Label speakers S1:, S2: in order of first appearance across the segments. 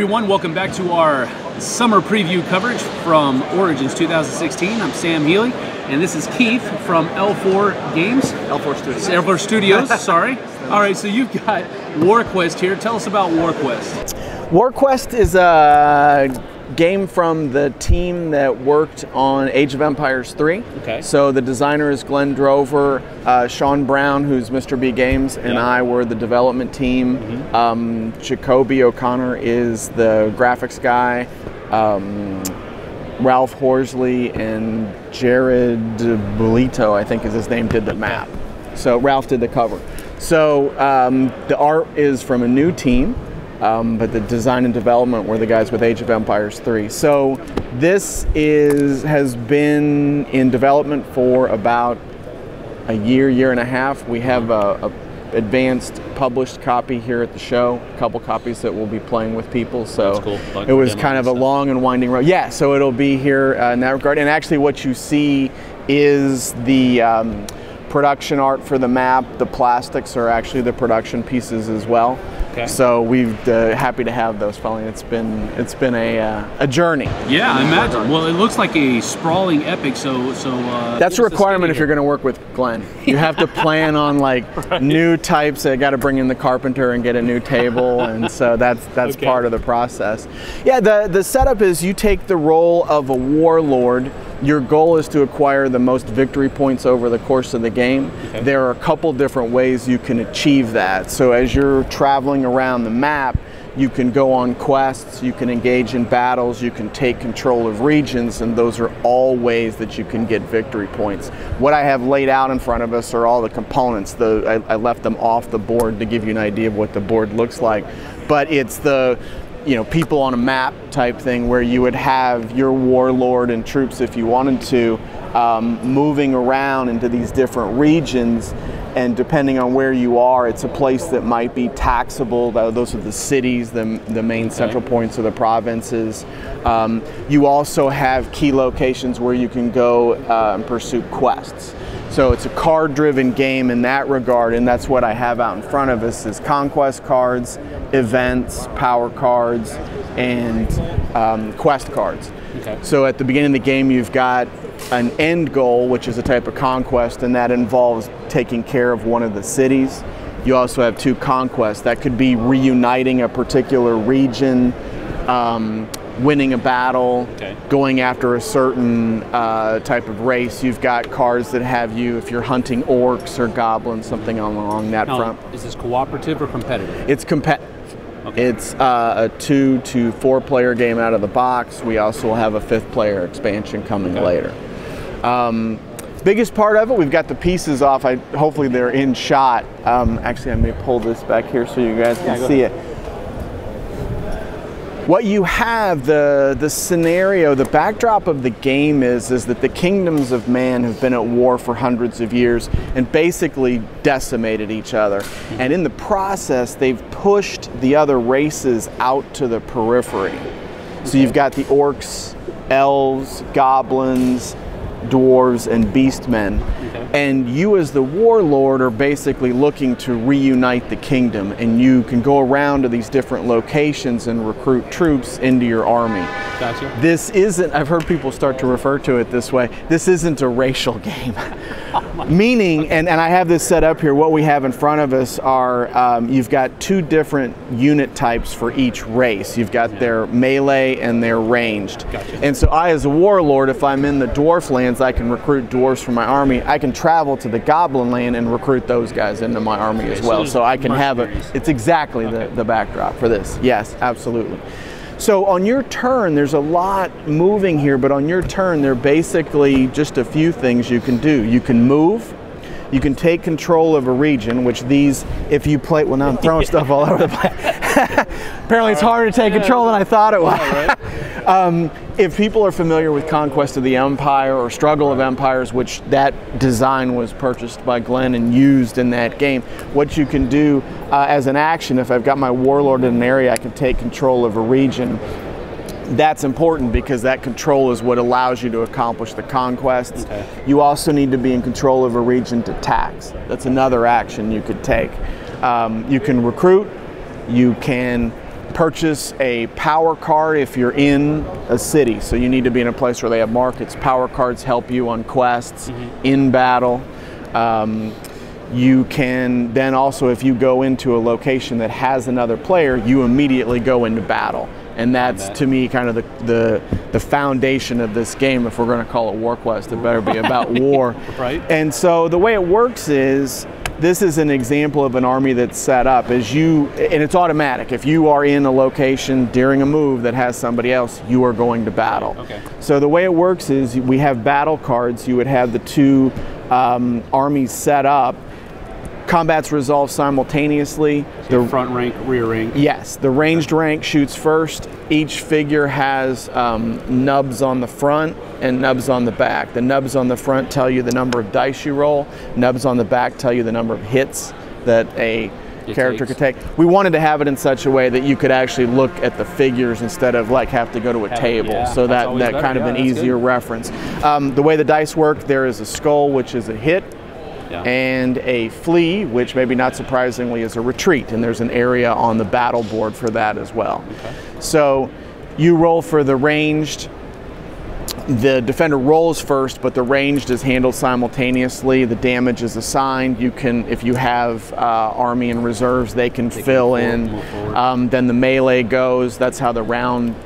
S1: everyone, welcome back to our summer preview coverage from Origins 2016. I'm Sam Healy, and this is Keith from L4 Games.
S2: L4 Studios.
S1: L4 Studios, sorry. All right, so you've got Warquest here. Tell us about Warquest.
S2: Warquest is a game from the team that worked on Age of Empires 3.
S1: Okay.
S2: So the designer is Glenn Drover, Sean Brown, who's Mr. B Games, and I were the development team. Jacoby O'Connor is the graphics guy. Ralph Horsley and Jared Bolito, I think is his name, did the map. So Ralph did the cover. So the art is from a new team. But the design and development were the guys with Age of Empires 3. So this has been in development for about a year and a half. We have a advanced published copy here at the show, a couple copies that we'll be playing with people. So
S1: cool.
S2: It was kind of a long and winding road. Yeah, so it'll be here in that regard. And actually what you see is the production art for the map. The plastics are actually the production pieces as well. Okay. So we're happy to have those following. It's been a journey.
S1: Yeah, I imagine. Well, it looks like a sprawling epic. So
S2: that's a requirement if you're going to work with Glenn. You have to plan on like new types. They got to bring in the carpenter and get a new table, and so that's part of the process. Yeah, the setup is you take the role of a warlord. Your goal is to acquire the most victory points over the course of the game. Okay. There are a couple different ways you can achieve that. So as you're traveling around the map, you can go on quests, you can engage in battles, you can take control of regions, and those are all ways that you can get victory points. What I have laid out in front of us are all the components. I left them off the board to give you an idea of what the board looks like. But it's the people on a map type thing where you would have your warlord and troops, if you wanted to, moving around into these different regions, and depending on where you are, it's a place that might be taxable. Those are the cities, the main central points of the provinces. You also have key locations where you can go and pursue quests. So it's a card-driven game in that regard, and that's what I have out in front of us is conquest cards, events, power cards, and quest cards. Okay. So at the beginning of the game, you've got an end goal, which is a type of conquest, and that involves taking care of one of the cities. You also have two conquests. That could be reuniting a particular region, winning a battle, going after a certain type of race. You've got cards that have you, if you're hunting orcs or goblins, something along that front.
S1: Is this cooperative or competitive?
S2: It's competitive. Okay. It's a 2 to 4 player game out of the box. We also have a 5th player expansion coming later. Biggest part of it, we've got the pieces off. Hopefully they're in shot. Actually, I may pull this back here so you guys can see it. What you have, the scenario, the backdrop of the game is that the kingdoms of man have been at war for hundreds of years and basically decimated each other. And in the process, they've pushed the other races out to the periphery. So you've got the orcs, elves, goblins, dwarves, and beastmen. And you as the warlord are basically looking to reunite the kingdom, and you can go around to these different locations and recruit troops into your army.
S1: Gotcha.
S2: This isn't, I've heard people start to refer to it this way, this isn't a racial game. Meaning, and I have this set up here, what we have in front of us are, you've got 2 different unit types for each race. You've got their melee and their ranged.
S1: Gotcha.
S2: And so I as a warlord, if I'm in the dwarf lands, I can recruit dwarves for my army. I can travel to the goblin land and recruit those guys into my army as well. So I can have it's exactly the backdrop for this. Yes, absolutely. So on your turn, there's a lot moving here, but on your turn, there are basically just a few things you can do. You can move, you can take control of a region, which these, if you play, well now I'm throwing stuff all over the place. Apparently it's harder to take control than I thought it was. If people are familiar with Conquest of the Empire or Struggle of Empires, which that design was purchased by Glenn and used in that game, what you can do as an action, if I've got my warlord in an area, I can take control of a region. That's important because that control is what allows you to accomplish the conquests. Okay. You also need to be in control of a region to tax. That's another action you could take. You can recruit, you can purchase a power card if you're in a city, so you need to be in a place where they have markets. Power cards help you on quests, in battle. You can then also, if you go into a location that has another player, you immediately go into battle. And that's, to me, kind of the foundation of this game. If we're going to call it Warquest, it better be about war.
S1: Right.
S2: And so the way it works is, this is an example of an army that's set up and it's automatic. If you are in a location during a move that has somebody else, you are going to battle.
S1: Okay.
S2: So the way it works is, we have battle cards. You would have the two armies set up. Combat's resolved simultaneously.
S1: The front rank, rear rank.
S2: Yes, the ranged rank shoots first. Each figure has nubs on the front and nubs on the back. The nubs on the front tell you the number of dice you roll. Nubs on the back tell you the number of hits that a character could take. We wanted to have it in such a way that you could actually look at the figures instead of like have to go to a table.
S1: Yeah,
S2: so that kind of an easier reference. The way the dice work, there is a skull, which is a hit. Yeah. And a flee, which maybe not surprisingly is a retreat, and there's an area on the battle board for that as well. Okay. So you roll for the ranged. The defender rolls first, but the ranged is handled simultaneously. The damage is assigned. You can, if you have army and reserves, they can fill in. Then the melee goes. That's how the round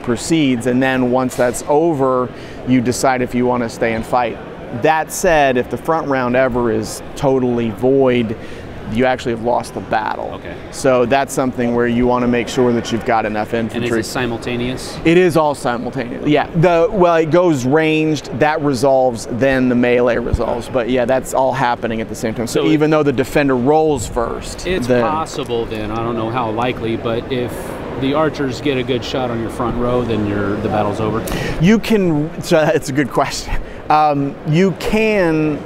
S2: proceeds, and then once that's over, you decide if you want to stay and fight. That said, if the front round ever is totally void, you actually have lost the battle. Okay. So that's something where you want to make sure that you've got enough infantry.
S1: And is it simultaneous?
S2: It is all simultaneous. Yeah. Well, it goes ranged, that resolves, then the melee resolves. But yeah, that's all happening at the same time. So even though the defender rolls first,
S1: it's possible then. I don't know how likely, but if the archers get a good shot on your front row, then the battle's over.
S2: You can. So it's a good question. You can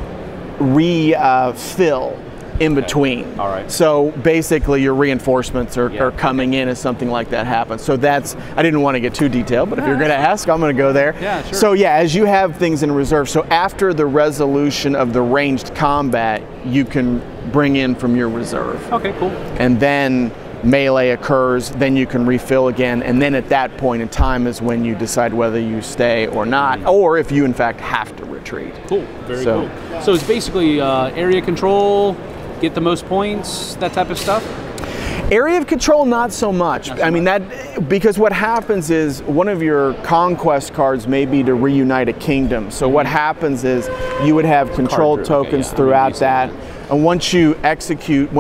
S2: refill in between.
S1: All right.
S2: So basically your reinforcements are coming in as something like that happens. So that's, I didn't want to get too detailed, but if you're going to ask, I'm going to go there.
S1: Yeah, sure.
S2: So yeah, as you have things in reserve, so after the resolution of the ranged combat, you can bring in from your reserve.
S1: Okay, cool.
S2: And then melee occurs, then you can refill again, and then at that point in time is when you decide whether you stay or not, or if you in fact have to retreat.
S1: Cool, very cool. So it's basically area control, get the most points, that type of stuff?
S2: Area of control, not so much. I mean, because what happens is one of your conquest cards may be to reunite a kingdom. So what happens is you would have control tokens throughout that. And once you execute,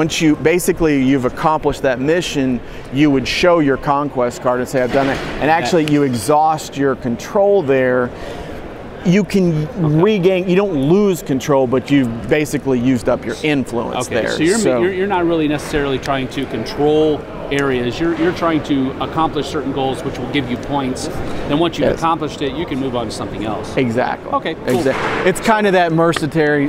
S2: basically you've accomplished that mission, you would show your conquest card and say, I've done it. And actually you exhaust your control there. You can regain, you don't lose control, but you've basically used up your influence there.
S1: So you're not really necessarily trying to control areas. You're trying to accomplish certain goals, which will give you points. Then once you've accomplished it, you can move on to something else.
S2: Exactly.
S1: Okay, cool.
S2: Exactly. It's kind of that mercenary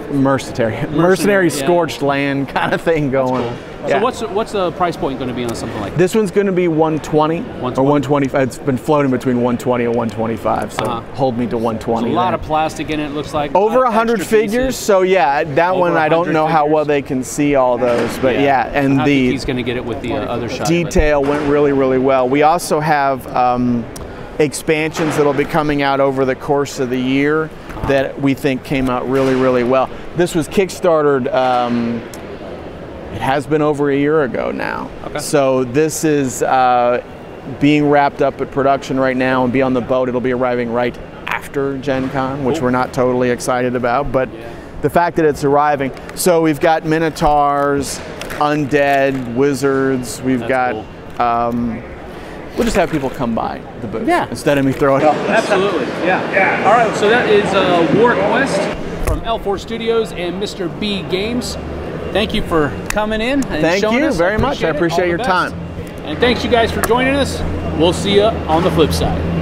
S2: scorched land kind of thing going.
S1: Cool. Yeah. So what's the price point going to be on something like that?
S2: This one's going to be 120 or 125. It's been floating between 120 and 125, so hold me to 120.
S1: There's a lot of plastic in it, looks like.
S2: Over 100 figures, so yeah, that one I don't know how well they can see all those, but yeah, and
S1: he's going to get it with the other shot.
S2: Detail went really, really well. We also have expansions that'll be coming out over the course of the year that we think came out really, really well. This was Kickstartered. It has been over a year ago now. Okay. So this is being wrapped up at production right now and be on the boat. It'll be arriving right after Gen Con, which we're not totally excited about, but the fact that it's arriving. So we've got Minotaurs, Undead, Wizards, we've got, we'll just have people come by the booth instead of me throwing it up.
S1: Absolutely, yeah. All right, so that is Warquest from L4 Studios and Mr. B Games. Thank you for coming in and showing us.
S2: Thank you very much. I appreciate your time.
S1: And thanks you guys for joining us. We'll see you on the flip side.